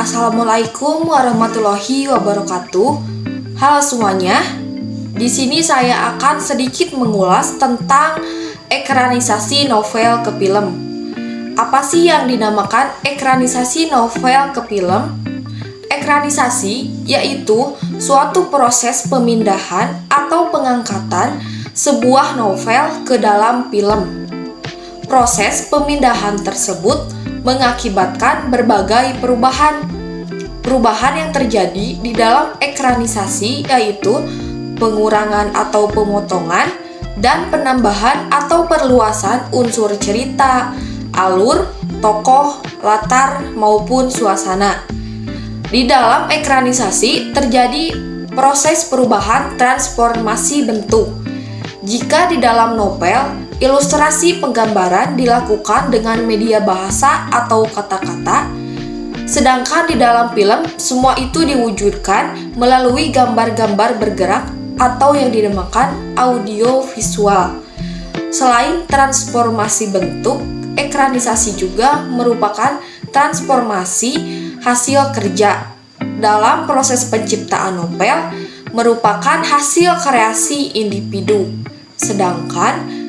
Assalamualaikum warahmatullahi wabarakatuh. Halo semuanya. Di sini saya akan sedikit mengulas tentang ekranisasi novel ke film. Apa sih yang dinamakan ekranisasi novel ke film? Ekranisasi yaitu suatu proses pemindahan atau pengangkatan sebuah novel ke dalam film. Proses pemindahan tersebut mengakibatkan berbagai perubahan. Perubahan yang terjadi di dalam ekranisasi yaitu pengurangan atau pemotongan dan penambahan atau perluasan unsur cerita, alur, tokoh, latar, maupun suasana. Di dalam ekranisasi terjadi proses perubahan transformasi bentuk. Jika di dalam novel, ilustrasi penggambaran dilakukan dengan media bahasa atau kata-kata, sedangkan di dalam film semua itu diwujudkan melalui gambar-gambar bergerak atau yang dinamakan audio visual. Selain transformasi bentuk, ekranisasi juga merupakan transformasi hasil kerja. Dalam proses penciptaan novel merupakan hasil kreasi individu, sedangkan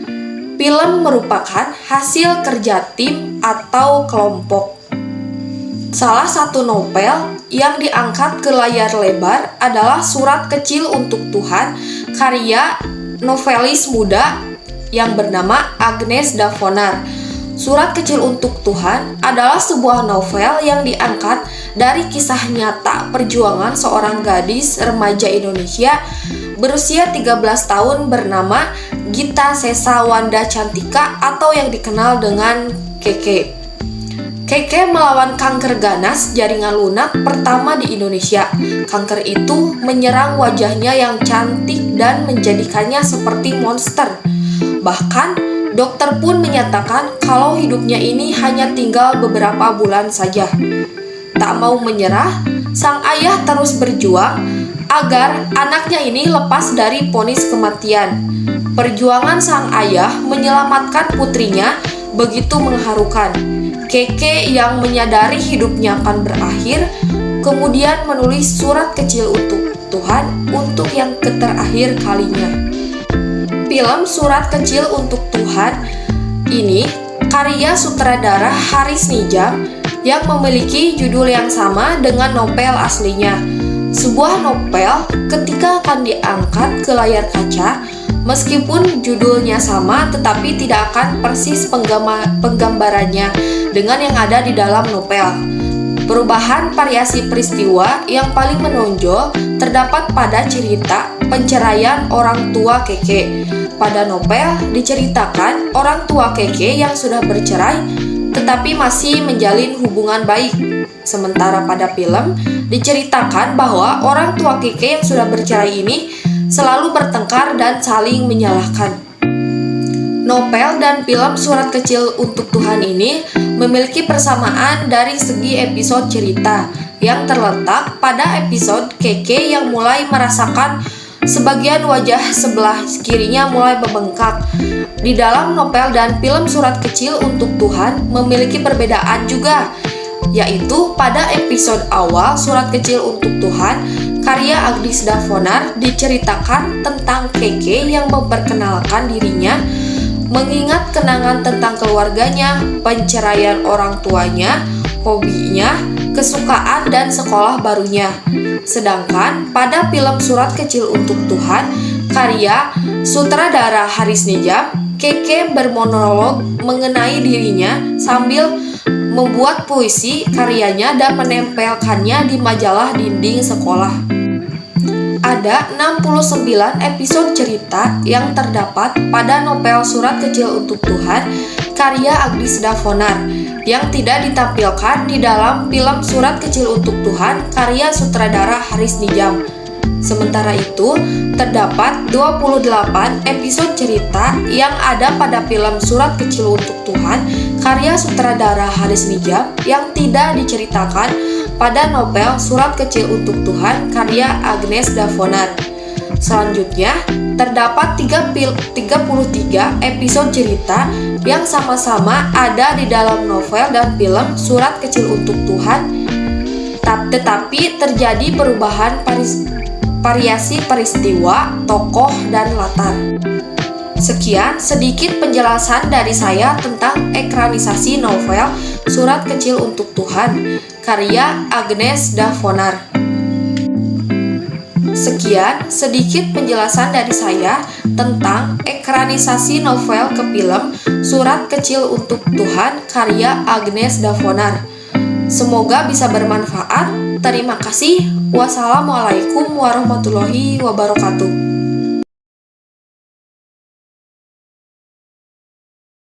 film merupakan hasil kerja tim atau kelompok. Salah satu novel yang diangkat ke layar lebar adalah Surat Kecil Untuk Tuhan karya novelis muda yang bernama Agnes Davonar. Surat Kecil Untuk Tuhan adalah sebuah novel yang diangkat dari kisah nyata perjuangan seorang gadis remaja Indonesia berusia 13 tahun bernama Gita Sesa Wanda Cantika atau yang dikenal dengan Keke. Keke melawan kanker ganas jaringan lunak pertama di Indonesia. Kanker itu menyerang wajahnya yang cantik dan menjadikannya seperti monster. Bahkan dokter pun menyatakan kalau hidupnya ini hanya tinggal beberapa bulan saja. Tak mau menyerah, sang ayah terus berjuang agar anaknya ini lepas dari vonis kematian. Perjuangan sang ayah menyelamatkan putrinya begitu mengharukan. Keke yang menyadari hidupnya akan berakhir, kemudian menulis surat kecil untuk Tuhan untuk yang terakhir kalinya. Film Surat Kecil Untuk Tuhan ini karya sutradara Haris Nijam yang memiliki judul yang sama dengan novel aslinya. Sebuah novel ketika akan diangkat ke layar kaca, meskipun judulnya sama tetapi tidak akan persis penggambarannya dengan yang ada di dalam novel. Perubahan variasi peristiwa yang paling menonjol terdapat pada cerita penceraian orang tua Keke. Pada novel diceritakan orang tua Keke yang sudah bercerai tetapi masih menjalin hubungan baik. Sementara pada film diceritakan bahwa orang tua Keke yang sudah bercerai ini selalu bertengkar dan saling menyalahkan. Novel dan film Surat Kecil Untuk Tuhan ini memiliki persamaan dari segi episode cerita yang terletak pada episode Keke yang mulai merasakan sebagian wajah sebelah kirinya mulai membengkak. Di dalam novel dan film Surat Kecil Untuk Tuhan memiliki perbedaan juga, yaitu pada episode awal Surat Kecil Untuk Tuhan karya Agnes Davonar diceritakan tentang Keke yang memperkenalkan dirinya, mengingat kenangan tentang keluarganya, penceraian orang tuanya, hobinya, kesukaan dan sekolah barunya. Sedangkan pada film Surat Kecil Untuk Tuhan karya sutradara Haris Nijam, Keke bermonolog mengenai dirinya sambil membuat puisi karyanya dan menempelkannya di majalah dinding sekolah. Ada 69 episode cerita yang terdapat pada novel Surat Kecil Untuk Tuhan karya Agnes Davonar yang tidak ditampilkan di dalam film Surat Kecil Untuk Tuhan karya sutradara Haris Nijam. Sementara itu, terdapat 28 episode cerita yang ada pada film Surat Kecil Untuk Tuhan karya sutradara Haris Nijam yang tidak diceritakan pada novel Surat Kecil Untuk Tuhan karya Agnes Davonar. Selanjutnya, terdapat 33 episode cerita yang sama-sama ada di dalam novel dan film Surat Kecil Untuk Tuhan tetapi terjadi perubahan variasi peristiwa, tokoh, dan latar. Sekian sedikit penjelasan dari saya tentang ekranisasi novel Surat Kecil untuk Tuhan, karya Agnes Davonar. Sekian sedikit penjelasan dari saya tentang ekranisasi novel ke film Surat Kecil untuk Tuhan, karya Agnes Davonar. Semoga bisa bermanfaat. Terima kasih. Wassalamualaikum warahmatullahi wabarakatuh.